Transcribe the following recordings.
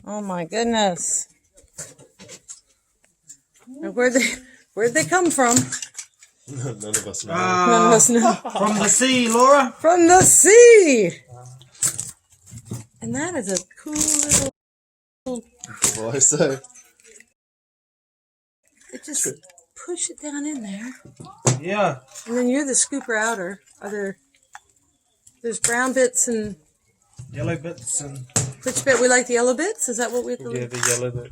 Oh my goodness. Where'd they come from? None of us know. None of us know. From the sea, Laura. From the sea. And that is a cool little. Why so? It just push it down in there. Yeah. And then you're the scooper outer. There's brown bits and Yellow bits and which bit we like, the yellow bits? Is that what we? Yeah, the yellow bit.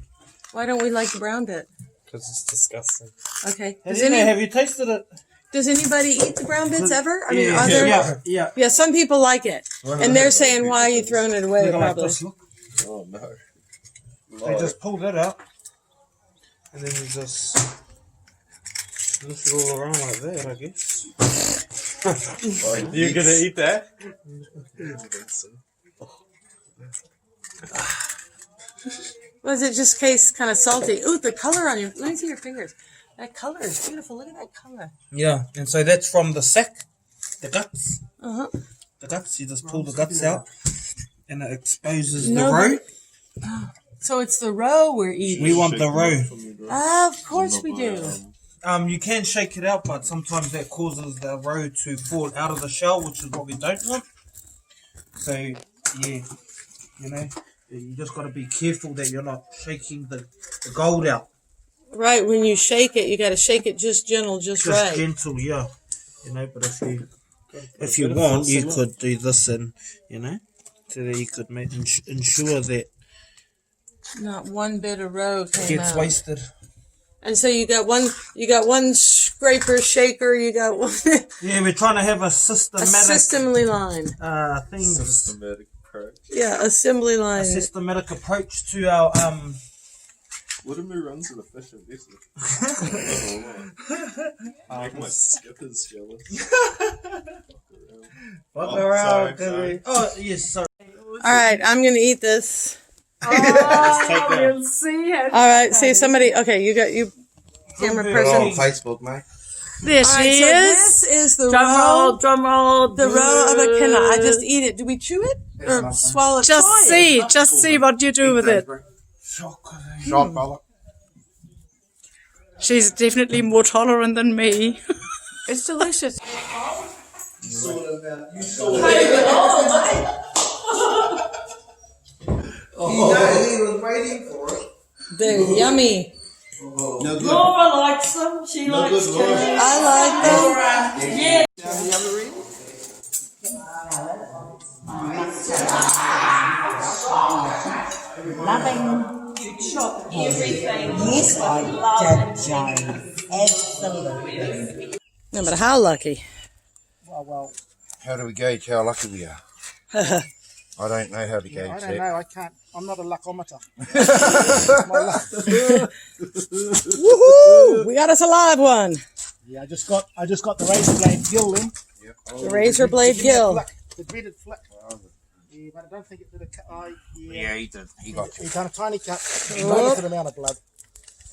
Why don't we like the brown bit? Because it's disgusting. Okay. have you tasted it? Does anybody eat the brown bits ever? I mean, Yeah, are there? yeah. Yeah, some people like it, and they're saying, "Why are you throwing it away?" Look like Probably. this, look. Oh no. They just pull that out, and then you just lift it all around like that, I guess. You're gonna eat that? Was it just taste kind of salty? Ooh, the color on your. Let me see your fingers. That color is beautiful. Look at that color. Yeah, and so that's from the sack, the guts. Uh huh. The guts, you just pull the guts out, and it exposes No, the roe. So it's the roe we're eating. We want the roe. Of course we do. You can shake it out, but sometimes that causes the roe to fall out of the shell, which is what we don't want. So, yeah, you just got to be careful that you're not shaking the gold out. Right, when you shake it, you got to shake it just gentle, just right. Gentle, yeah. But if you want, you could do this and, so that you could ensure that Not one bit of roe came gets out. wasted. And so you got one scraper, shaker, you got one Yeah, we're trying to have a a systematic assembly line. thing. Systematic approach. Yeah, assembly line. A systematic approach to our Wouldn't we run to the fish and vessel? Make my skippers jealous. Fuck around, sorry. Oh, yes, sorry. All right, I'm gonna eat this. We'll see how. All right, see somebody. Okay, you camera We're person. on All Facebook, mate. There right, she so is. this is the Drum roll, roe. drum roll. The roe of a Kenna. I just eat it. Do we chew it or swallow it? Just Try it. see what you do with it. Shot fella. She's definitely more tolerant than me. It's delicious. He was waiting for it. They're yummy. No good. Laura likes them. She No likes good, Laura. them. I like them. Yeah. Yes, I did, Jane. Absolutely. No, but how lucky. How do we gauge how lucky we are? I don't know how to gauge I don't that. know. I can't. I'm not a luckometer. Woohoo! We got us a live one. Yeah, I just got the razor blade gill in. The razor blade gill. The dreaded flick. Yeah, but I don't think it did a cut. Yeah, he did. He got He you. done a tiny cut. Limited amount of blood.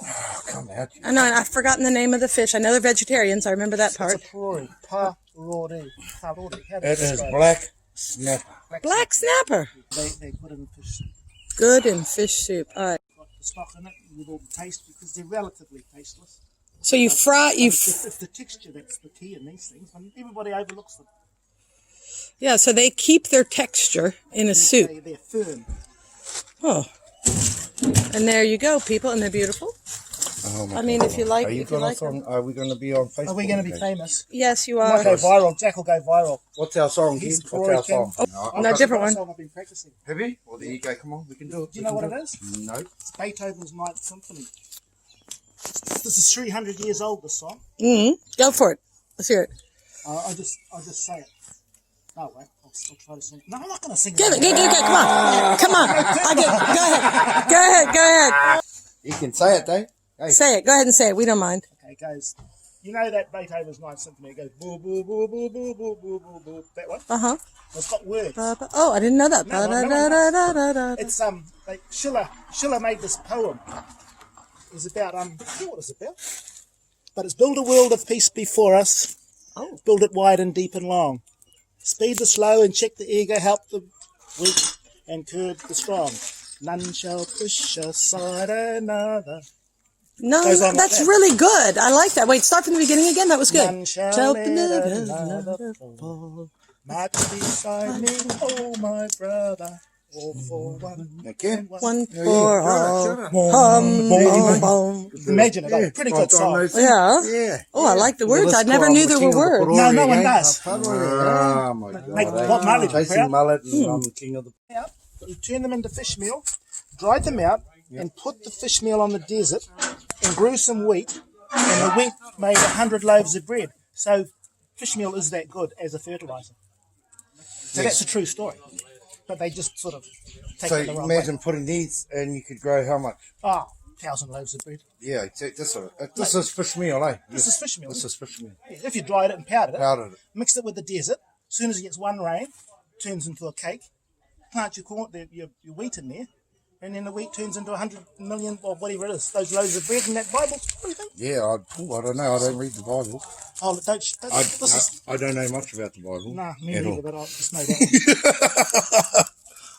Oh, come out. I know, and I've forgotten the name of the fish. I know they're vegetarians. I remember that part. It's a parori. Parori. Parori. How do you It is describe black snapper. Black snapper. They put in fish. Good in fish soup. All right. Got the stock in it with all the taste because they're relatively tasteless. So you fry. It's the texture that's the key in these things. And everybody overlooks them. Yeah. So they keep their texture in a soup. They're firm. Oh. And there you go, people, and they're beautiful. Oh, my I mean, God. if you like, Are you if you going like. us on? Are we going to be on Facebook? Are we going to be again? famous? Yes, you Might go are. viral. Jack will go viral. What's our song? He's Keith? What's our Roy song? King. No, different one. Song I've been practicing. Have you? Well, there you go. Come on, we can do it. Do you know what it is? No. It's Beethoven's Ninth Symphony. This is 300 years old, this song. Go for it. Let's hear it. I'll just say it. No, wait. I'll try to sing it. No, I'm not going to sing it. Get it. Come on. Come on. Go ahead. You can say it, Dave. Hey. Say it. Go ahead and say it. We don't mind. Okay, it goes. You know that Beethoven's Ninth Symphony? It goes boo, boo, boo, boo, boo, boo, boo, boo, boo. That one? Uh-huh. It's got words. Oh, I didn't know that. No, no one Da-da-da-da-da-da. It's like Schiller made this poem. It's about I forget what it's about. But it's build a world of peace before us. Oh. Build it wide and deep and long. Speed the slow and check the ego, help the weak and curb the strong. None shall push aside another. No, Goes on like that's that. really good. I like that. Wait, start from the beginning again. That was good. None shall Shall let another fall. March beside me, oh my brother. All for one. Okay. One Yeah, for yeah, all. shut up. Boom. Imagine it. Oh, pretty good song. Yeah. Yeah. Oh, I like the words. Let's I never go on knew the there King were of the words. No, no one Parole, eh? does. Oh, my God. Make eh? Bob Marley Chasing proud. mullet and I'm the king of the... Out, you turn them into fish meal, dried them out, and put the fish meal on the desert, and grew some wheat, and the wheat made 100 loaves of bread. So fish meal is that good as a fertilizer. So that's a true story. But they just sort of take So it the wrong way. imagine putting these and you could grow how much? 1,000 loaves of bread. Yeah, this is fish meal, eh? This is fish meal. This is fish meal. If you dried it and powdered it, Powdered it. mixed it with the desert, as soon as it gets one rain, it turns into a cake. Plant your corn, your wheat in there, and then the wheat turns into 100 million or whatever it is. Those loaves of bread in that Bible. What do you think? Yeah, I don't know. I don't read the Bible. Oh, this I don't know much about the Bible. Nah, me at neither, all. but I just know that.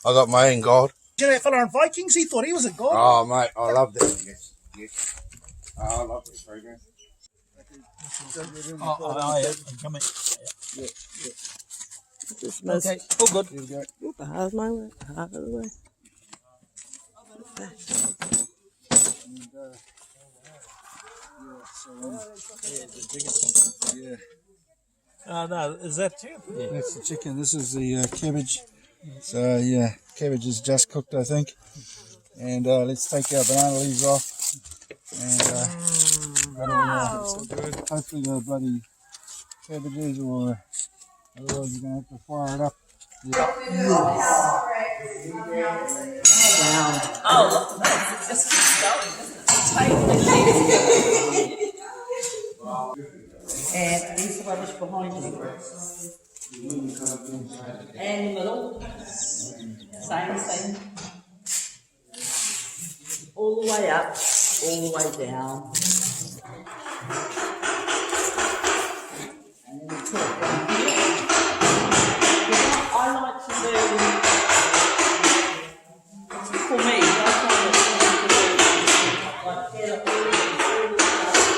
I got my own God. You know that fella on Vikings? He thought he was a god. Oh, mate, I love that. Yes. Oh, I love this program. Okay. All good. Here we go. Oop, how's my way? Out of the way. No, is that too? Yeah. That's the chicken. This is the cabbage. So yeah, cabbage is just cooked, I think. And let's take our banana leaves off. And hopefully the bloody cabbages, or otherwise you're gonna have to fire it up. And these are rubbish behind you. And the middle. Same. All the way up, all the way down. And then the top down here. I like to do, for me, I find it to do like get it all the way.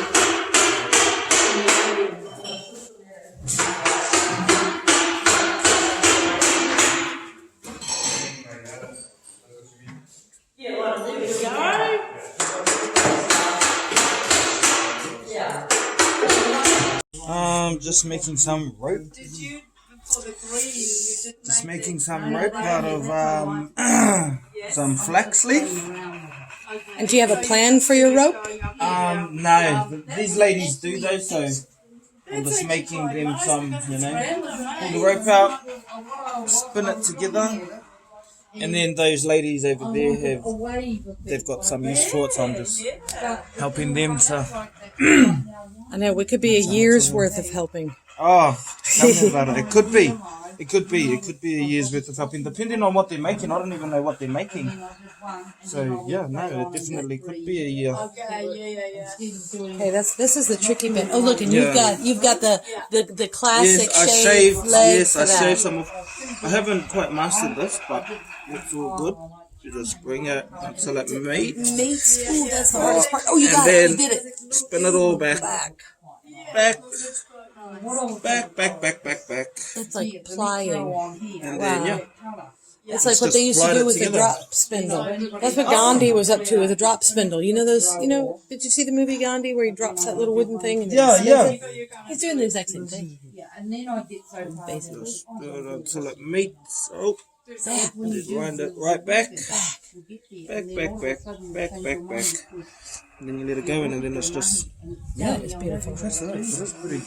Just making some rope. Just making some rope out of some flax leaf. And do you have a plan for your rope? No, these ladies do though, so I'm just making them some, pull the rope out, spin it together, and then those ladies over there they've got some use for it, so I'm just helping them to. I know, we could be a year's worth of helping. Oh, tell me about it. It could be a year's worth of helping, depending on what they're making. I don't even know what they're making. So yeah, no, it definitely could be a year. Okay, this is the tricky bit. Oh, look, and you've got the classic Yes, I shaved shaved. leg Yes, for I that. shaved some of. I haven't quite mastered this, but it's all good. You just bring it until it meets, Meats. Ooh, that's the hardest part. Oh, you and got it. then You did it. spin it all back. Back. That's like plying. And then, yeah. It's like It's what they just used to slide do it with the together. drop spindle. That's what Gandhi was up to with a drop spindle. You know those? You know? Did you see the movie Gandhi where he drops that little wooden thing? And Yeah, spins yeah. it? He's doing the exact same thing. Yeah, and then I get so far. Basically. Do it until it meets. Oh, and then wind it right back. Back. And then you let it go, and then it's just. Yeah, it's beautiful. That's pretty.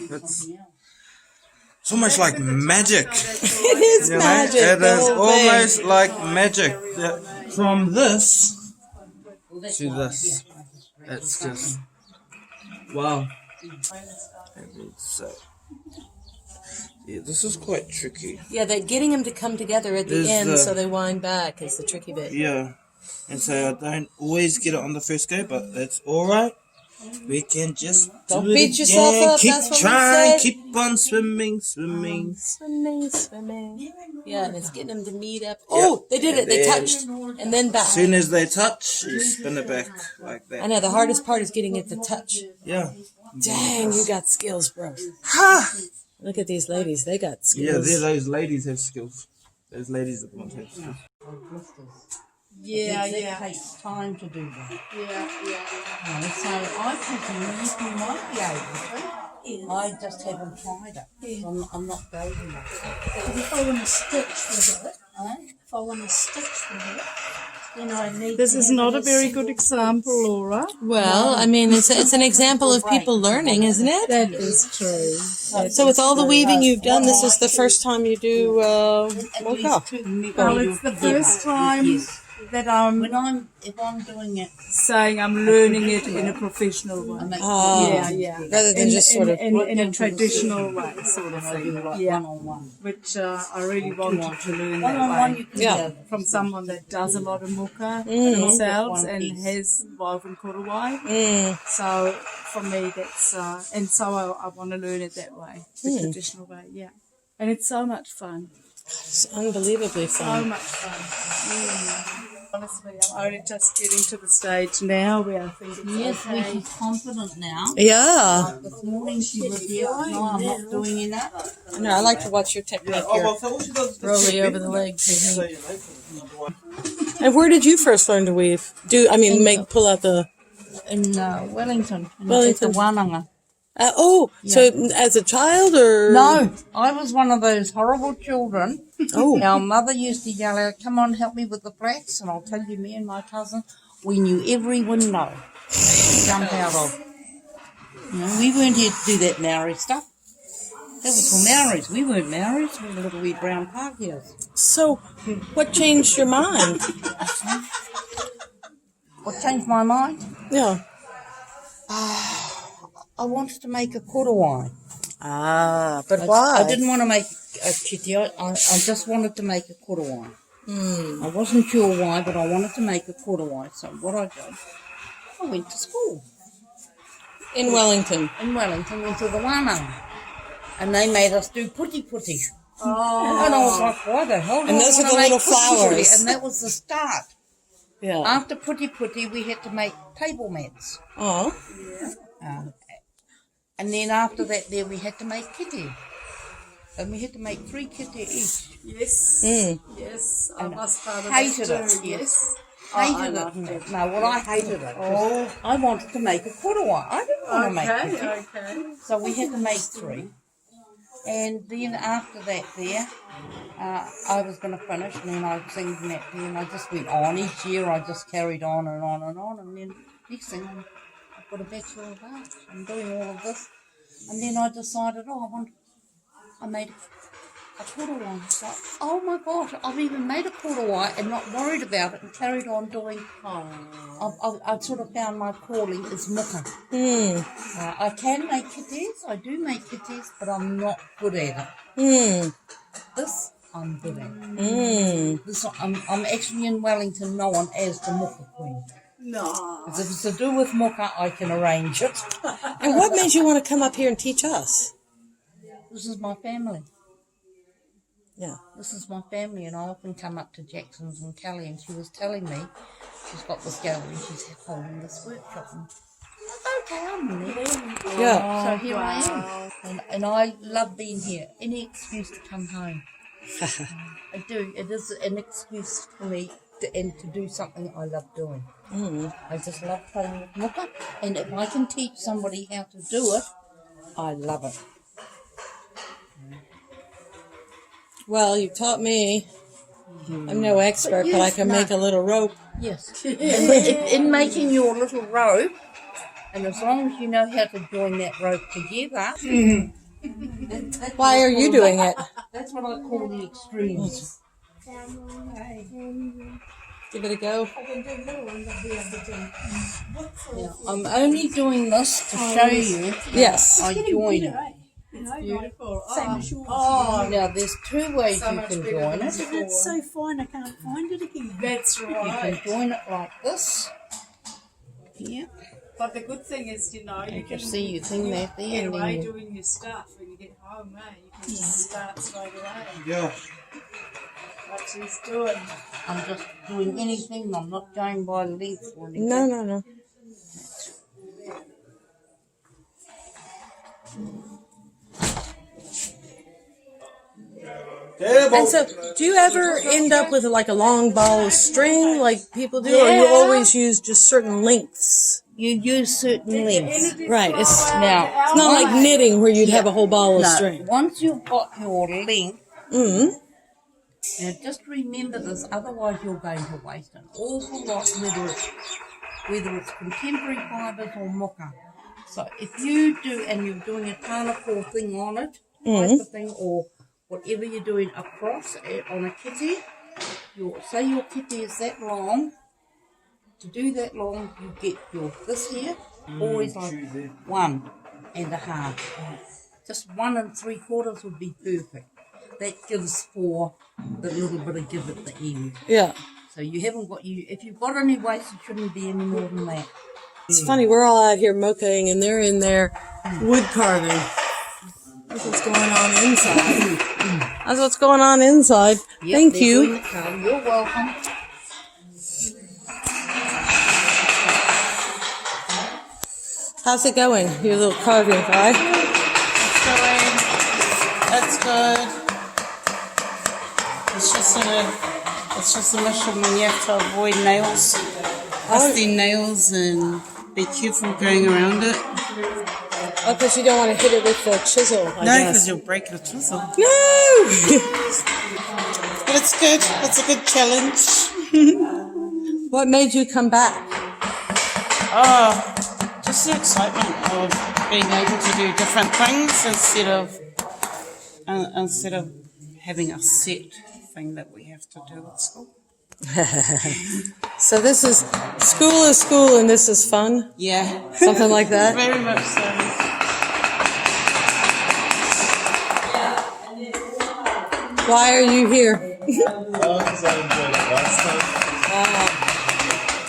It's almost like magic. It is You know? magic. It the is whole thing. almost like magic. Yeah. From this to this, it's just wow. And so, yeah, this is quite tricky. Yeah, they're getting them to come together at the There's end the- so they wind back is the tricky bit. Yeah, and so I don't always get it on the first go, but that's all right. We can just Don't do it beat yourself again. up, Keep that's what we trying, said. keep on swimming. Swimming. Yeah, and it's getting them to meet up. Oh, they did it. They then- touched. And then back. As soon as they touch, you spin it back like I that. know, the hardest part is getting it to touch. Yeah. Dang, you got skills, bro. Ha! Look at these ladies. They got Yeah, skills. those ladies have skills. Those ladies are the ones who have skills. Yeah, it takes time to do that. So I presume you might be able to. I just haven't tried it. I'm not brave enough. If I want to stitch with it, Huh? if I want to stitch with it, then I need This to is have not it a very as good example, Laura. Well, I mean, it's an example of people learning, isn't it? That is true. So with all the weaving you've done, this is the first time you do mocha. Well, it's the first time that I'm If I'm doing it, saying I'm learning it in a professional way. I make Yeah. Rather than just sort of... in a traditional way, sort of thing. Yeah, one-on-one. which I really wanted to learn One-on-one that you way. can Yeah. do. From someone that does a lot of muka Mm. themselves One and piece. has woven korowai. Mm. So for me, that's and so I want to learn it that way, the Mm. traditional way. Yeah, and it's so much fun. It's unbelievably So fun. much fun. Honestly, I'm only just getting to the stage now where I think it's Yes, okay. she's confident now. Yeah. This morning she was here. No, I'm not doing enough. No, I like to watch your technique here. so all she does is Rolly over the leg technique. So, And where did you first learn to weave? Pull out the... In Wellington. Wellington. At the Wananga. So as a child or... No, I was one of those horrible children. Oh. Our mother used to yell out, "Come on, help me with the flats." And I'll tell you, me and my cousin, we knew every window to jump out of. You know, we weren't here to do that Maori stuff. That was for Maoris. We weren't Maoris. We were little wee brown Pākehās. So what changed your mind? What changed my mind? Yeah. I wanted to make a korowai. But why? I didn't want to make a chiti. I just wanted to make a korowai. I wasn't sure why, but I wanted to make a korowai. So what I did, I went to school In Wellington. in Wellington, went to the Wananga, and they made us do putti putti. Oh. And I was like, why the hell do And I those are wanna the make little putti putti? flowers. And that was the start. Yeah. After putti putti, we had to make table mats. Oh. And then after that there we had to make kitty. And we had to make 3 kitty each. Yes, Mm. yes, I was part of Hated that it, too. yes. I Hated loved it. No, well, I hated it. I wanted to make a korowai. I didn't want to make kitty. Okay. So we had to make 3. And then after that there, I was going to finish, and then I was singing that there, and I just went on. Each year I just carried on and on and on, and then next thing I've got a Bachelor of Arts. I'm doing all of this. And then I decided, I made a korowai. So, oh my God, I've even made a korowai and not worried about it and carried on doing. I've sort of found my calling is muka. I can make kitties, I do make kitties, but I'm not good at it. This I'm good at. This I'm actually in Wellington known as the muka queen. No. If it's to do with muka, I can arrange it. And what made you want to come up here and teach us? This is my family. Yeah. This is my family, and I often come up to Jackson's and Kelly, and she was telling me she's got this gallery, she's holding this workshop. And okay, I'm there. Yeah. So here I am. And I love being here. Any excuse to come home. I do. It is an excuse for me to do something I love doing. I just love playing with muka, and if I can teach somebody how to do it, I love it. Well, you taught me. I'm no expert, but I can make a little rope. Yes. in making your little rope, and as long as you know how to join that rope together. Why are you doing it? That's what I call the extremes. Give it a go. Now, I'm only doing this to show you Yes. I join it. Beautiful. Now, there's two ways you can join it. It's so fine, I can't find it again. That's You right. can join it like this. Here. But the good thing is, you know, you You can can see you thing that there. get And away then you, doing your stuff when you get home, eh? You can just start straight away. Yeah. What she's doing. I'm just doing anything. I'm not going by length or anything. No. And so, do you ever end up with like a long ball of string like people do, or you Yeah. always use just certain lengths? You use certain lengths. Right. It's Now, not like knitting where you'd have a whole ball of no, string. once you've got your length, Mm-hmm. now just remember this, otherwise you're going to waste an awful lot, whether it's contemporary fibres or muka. So if you do, and you're doing a tarnako thing on it, type of thing, or whatever you're doing across it on a kitty, say your kitty is that long. To do that long, you get your this here, always like 1.5. Just 1 3/4 would be perfect. That gives for the little bit of give at the end. Yeah. So you haven't got if you've got any waste, it shouldn't be any more than that. It's funny, we're all out here mochaing and they're in there wood carving. That's what's going on inside. That's what's going on inside. Yep, Thank they're you. doing the carve. You're welcome. How's it going, your little carving guy? That's good. It's just a mission when you have to avoid nails, rusty nails, and be careful going around it. Oh, because you don't want to hit it with the chisel, I No, guess. because you'll break the chisel. No! But it's good. It's a good challenge. What made you come back? Oh, just the excitement of being able to do different things instead of having a set thing that we have to do at school. So this is school and this is fun? Yeah. Something like that? Very much so. Why are you here? Because I enjoyed it last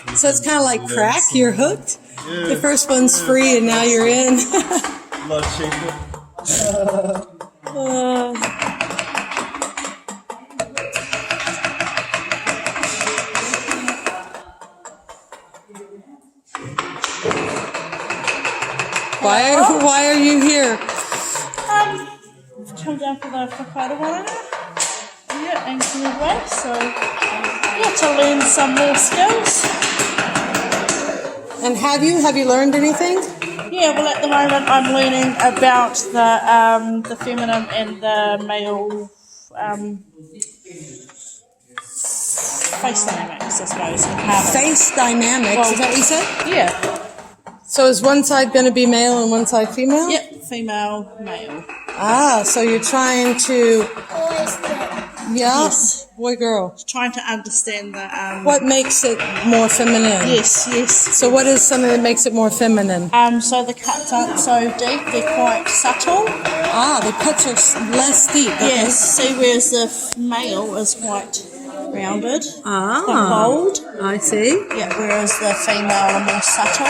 time. So it's kind of like crack, you're hooked? Yeah. The first one's free and now you're in. A lot cheaper. Why are you here? Come down for the whakarawana. Yeah, and midway, so to learn some more skills. And have you learned anything? Yeah, well at the moment I'm learning about the feminine and the male face dynamics, I suppose. and how to- Face dynamics, is that what you said? Yeah. So is one side going to be male and one side female? Yep, female, male. Ah, so you're trying to... Yeah, boy, girl. Trying to understand the What makes it more feminine? Yes. So what is something that makes it more feminine? So the cuts aren't so deep, they're quite subtle. Ah, the cuts are less deep. Okay. Yes, see, whereas the male is quite rounded, quite Ah, bold. I see. Yeah, whereas the female are more subtle.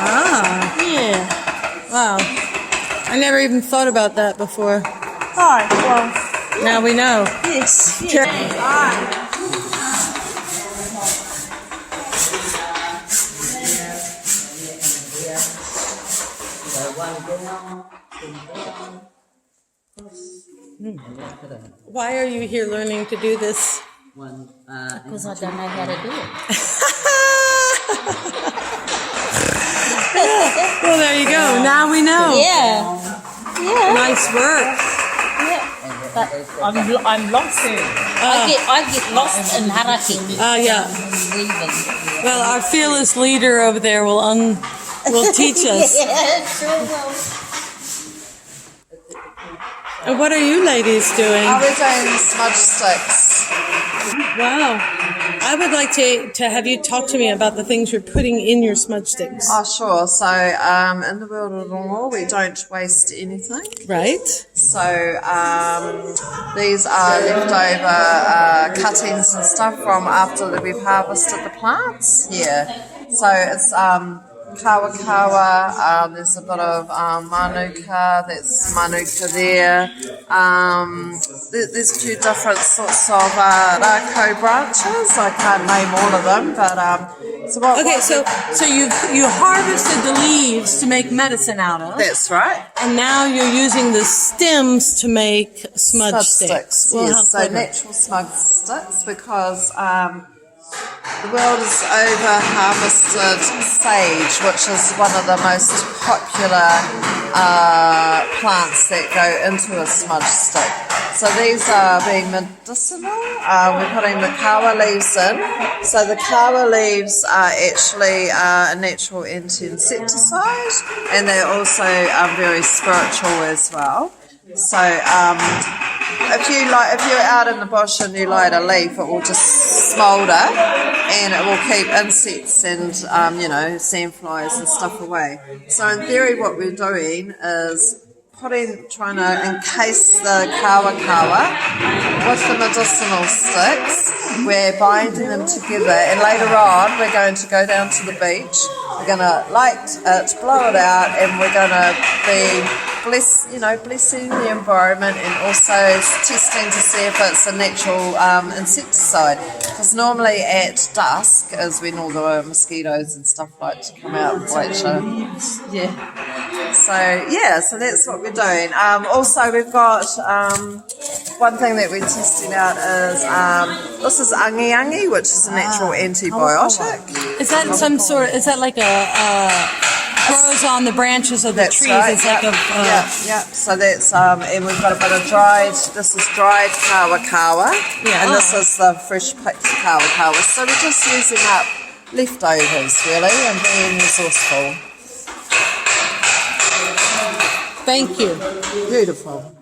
Ah, Yeah. wow. I never even thought about that before. Oh, well, Now we know. yes. Sure. Why are you here learning to do this? Because I don't know how to do it. Well, there you go. Now we know. Yeah. Yeah. Nice work. But I'm lost. I get lost in Haraki. Yeah. Weaving. Well, our fearless leader over there will teach us. Yeah, sure will. And what are you ladies doing? We're doing smudge sticks. Wow. I would like to have you talk to me about the things you're putting in your smudge sticks. Oh, sure. So, in the world of Rongo, we don't waste anything. Right? So, these are leftover cuttings and stuff from after that we've harvested the plants. Yeah. So, it's kawa kawa, there's a bit of manuka, that's manuka there. There's two different sorts of rako branches. I can't name all of them, but so you harvested the leaves to make medicine out of. That's right. And now you're using the stems to make smudge sticks. Well, yes, so natural smudge sticks because the world has over harvested sage, which is one of the most popular plants that go into a smudge stick. So these are being medicinal. We're putting the kawa leaves in. So the kawa leaves are actually a natural anti-insecticide, and they're also very spiritual as well. So if you're out in the bush and you light a leaf, it will just smoulder and it will keep insects and sandflies and stuff away. So in theory, what we're doing is trying to encase the kawa with the medicinal sticks. We're binding them together, and later on we're going to go down to the beach. We're going to light it, blow it out, and we're going to be blessing the environment and also testing to see if it's a natural insecticide. Because normally at dusk is when all the mosquitoes and stuff like to come out and bite you. Yeah. So that's what we're doing. Also, we've got one thing that we're testing out is this is angi, which is a natural antibiotic. Is that some sort? Is that like grows on the branches of the trees? Right. It's like So that's and we've got a bit of dried. This is dried kawa, and this is the fresh picked kawa. So we're just using up leftovers really and being resourceful. Thank you. Beautiful.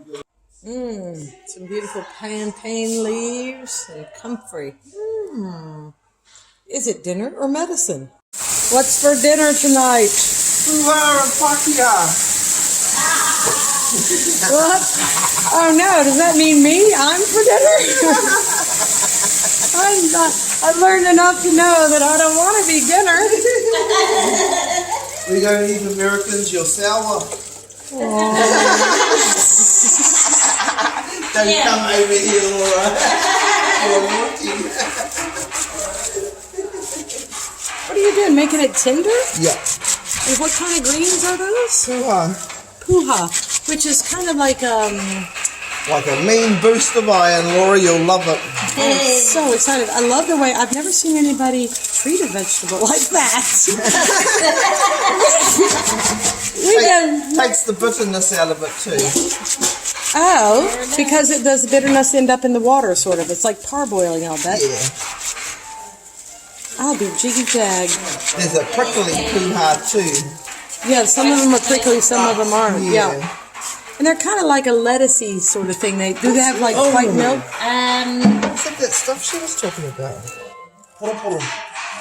Some beautiful plantain leaves and comfrey. Is it dinner or medicine? What's for dinner tonight? What? Oh no, does that mean me? I'm for dinner? I've learned enough to know that I don't want to be dinner. We don't eat Americans, you're sour. Don't come over here, Laura. You're naughty. What are you doing? Making it tender? Yeah. And what kind of greens are those? Puha, which is kind of like Like a mean boost of iron, Laura, you'll love it. I'm so excited. I love the way I've never seen anybody treat a vegetable like that. Takes the bitterness out of it too. Oh, because it does the bitterness end up in the water, sort of. It's like parboiling, I'll bet. Yeah. I'll be jiggy jag. There's a prickly puha too. Yeah, some of them are prickly, some of them aren't. Yeah. And they're kind of like a lettucey sort of thing. Do they have like white milk? Is that stuff she was talking about? Poro.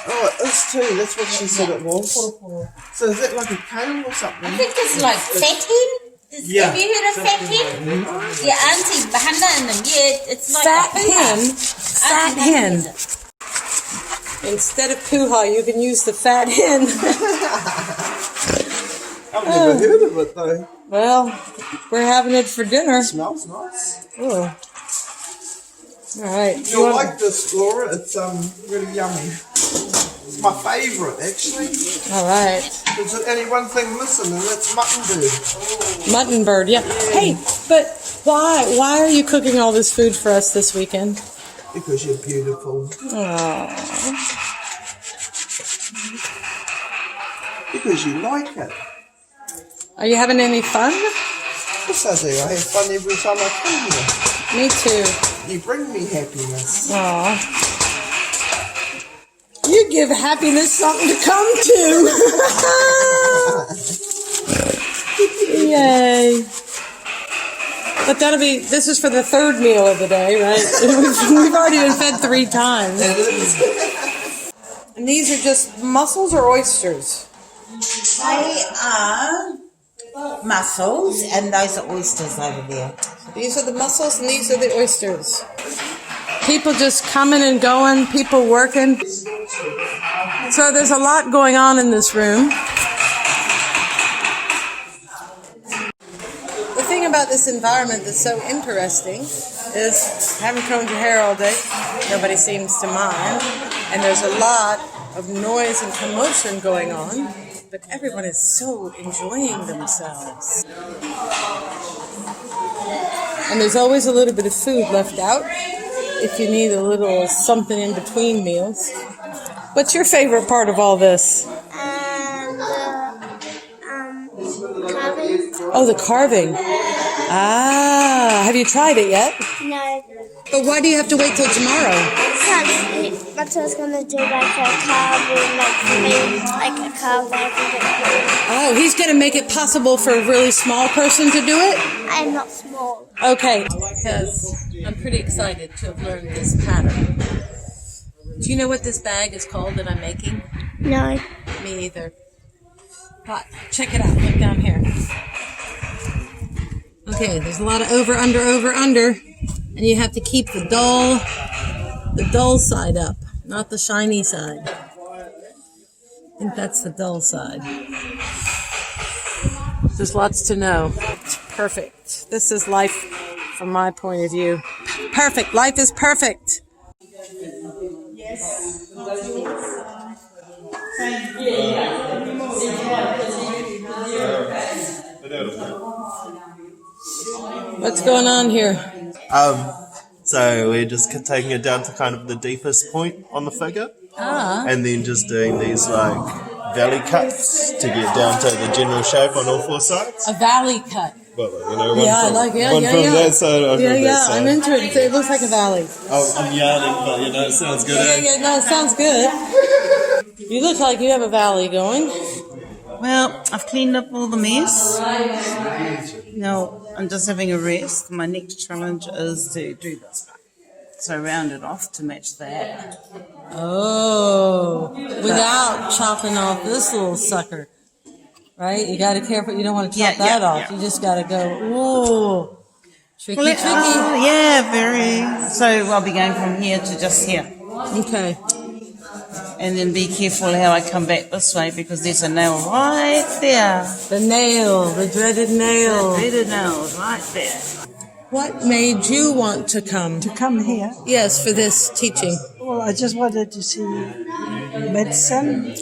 Oh, it is too. That's what she said it was. Poro. So is that like a kale or something? I think it's like fat hen. Have you heard of fat hen? Yeah, Auntie Bahanda and them. Yeah, it's like Fat hen. Instead of puha, you can use the fat hen. I've never heard of it though. Well, we're having it for dinner. It smells nice. Oh. All right. You'll like this, Laura. It's really yummy. It's my favourite, actually. All right. There's only one thing missing, and that's mutton bird. Mutton bird, yeah. Hey, but why? Why are you cooking all this food for us this weekend? Because you're beautiful. Aww. Because you like it. Are you having any fun? Yes, I do. I have fun every time I come here. Me too. You bring me happiness. Aww. You give happiness something to come to. Yay. But this is for the third meal of the day, right? We've already been fed 3 times. And these are just mussels or oysters? They are mussels, and those are oysters over there. These are the mussels and these are the oysters. People just coming and going, people working. So there's a lot going on in this room. The thing about this environment that's so interesting is having combed your hair all day, nobody seems to mind. And there's a lot of noise and commotion going on, but everyone is so enjoying themselves. And there's always a little bit of food left out if you need a little something in between meals. What's your favorite part of all this? Carving. Oh, the carving. Ah, have you tried it yet? No. But why do you have to wait till tomorrow? Because Mattel's gonna do like a carving, like a carving. Oh, he's going to make it possible for a really small person to do it? I'm not small. Okay. Because I'm pretty excited to have learned this pattern. Do you know what this bag is called that I'm making? No. Me either. But check it out. Look down here. Okay, there's a lot of over, under. And you have to keep the dull side up, not the shiny side. I think that's the dull side. There's lots to know. Perfect. This is life from my point of view. Perfect. Life is perfect. What's going on here? So we're just taking it down to kind of the deepest point on the figure, and then just doing these like valley cuts to get down to the general shape on all 4 sides. A valley cut. Well, you know, one Yeah, from, like one from that side, one from that side. I'm into it. It looks like a valley. I'm yarning, but you know, it sounds good. No, it sounds good. You look like you have a valley going. Well, I've cleaned up all the mess. Now I'm just having a rest. My next challenge is to do this part. So round it off to match that. Oh, without chopping off this little sucker. Right? You got to careful. You don't want to chop that off. Yeah. You just got to go, ooh. Tricky. Yeah, very. So I'll be going from here to just here. Okay. And then be careful how I come back this way because there's a nail right there. The nail, the dreaded nail. The dreaded nail right there. What made you want to come? To come here? Yes, for this teaching. Well, I just wanted to see medicine,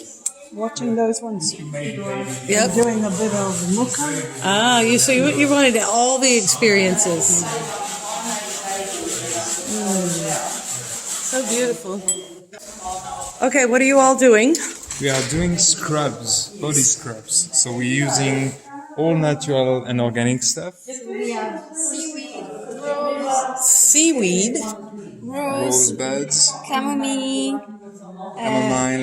watching those ones. Yep. Doing a bit of muka. Ah, you wanted all the experiences. So beautiful. Okay, what are you all doing? We are doing scrubs, body scrubs. So we're using all natural and organic stuff. We have seaweed, Seaweed. Rosebuds, chamomile,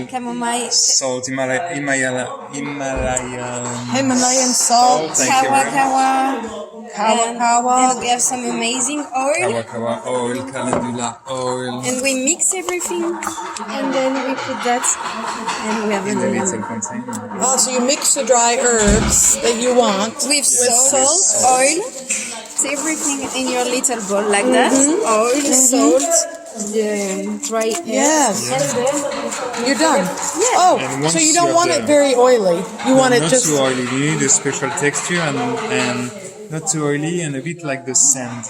chamomile, salt, Himalayan salt, thank you very much. kawa. Then we have some amazing oil. Kawa oil, calendula oil. And we mix everything, and then we put that, and we have In the an little container. Oh, so you mix the dry herbs that you want with salt, oil. It's everything in your little bowl like that. Oil, salt, dry herbs. Yes. And then You're done. Yeah. Oh, And so once you don't you want have it very oily. You want it not just... too oily. You need a special texture and not too oily, and a bit like the sand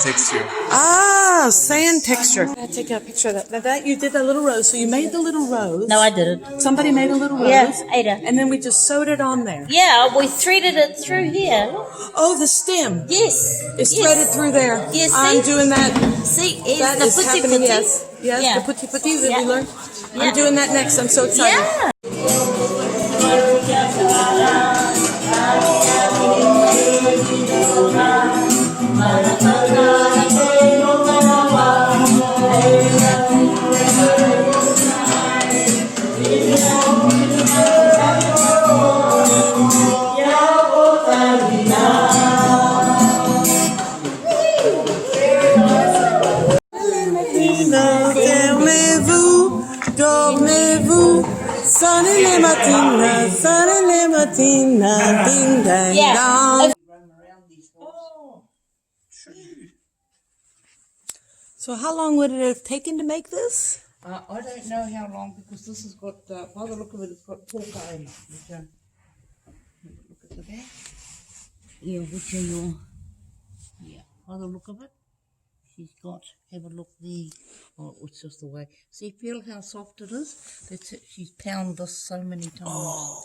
texture. Ah, sand texture. I take a picture of that. Now that you did that little rose, so you made the little rose. No, I didn't. Somebody made a little rose. Yeah, Ada. And then we just sewed it on there. Yeah, we threaded it through here. Oh, the stem. Yes. It's threaded through there. Yes, I'm see? doing that. See, That the is putty happening, putty. yes. Yes, Yeah. the putty putty that Yeah. we learned. Yeah. I'm doing that next. I'm so excited. Yeah. Fermez-vous, dormez-vous, sonnez les matines, sonnez les matines, ding dang dong. So how long would it have taken to make this? I don't know how long because this has got, by the look of it, it's got polka in it. Look at the back. Yeah, which are your, yeah, by the look of it, she's got, have a look there. Oh, it's just the way. See, feel how soft it is? That's it. She's pounded this so many times. Oh,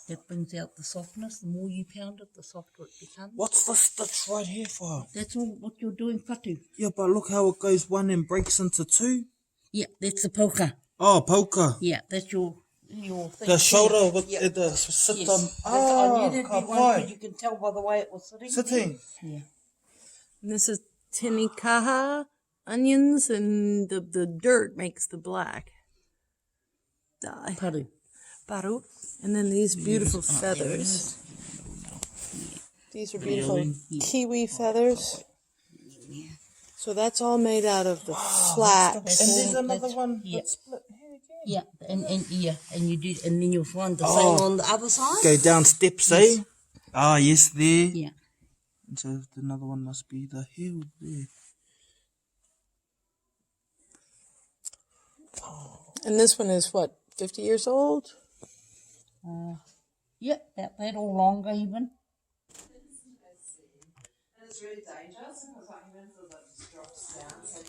that brings out the softness. The more you pound it, the softer it becomes. What's the stitch right here for? That's all what you're doing, patu. Yeah, but look how it goes one and breaks into two. Yeah, that's the polka. Oh, polka. Yeah, that's your thing. The shoulder with yeah. the sit Yes. on. That's- I Oh, knew there'd be one because you can tell by the way it was sitting. Sitting. Yeah. And this is tinikaha onions, and the dirt makes the black dye. Paru. Paru. And then these beautiful feathers. These are beautiful kiwi feathers. So that's all made out of the flax. And there's another one Yeah. that's split here again. Yeah, and you do, and then you'll find the Oh. same on the other side. Go down steps, eh? Yes. Ah, yes, there. Yeah. And so another one must be the heel there. And this one is what, 50 years old? Yeah, about that or longer even. It's really dangerous because like even if it drops down, so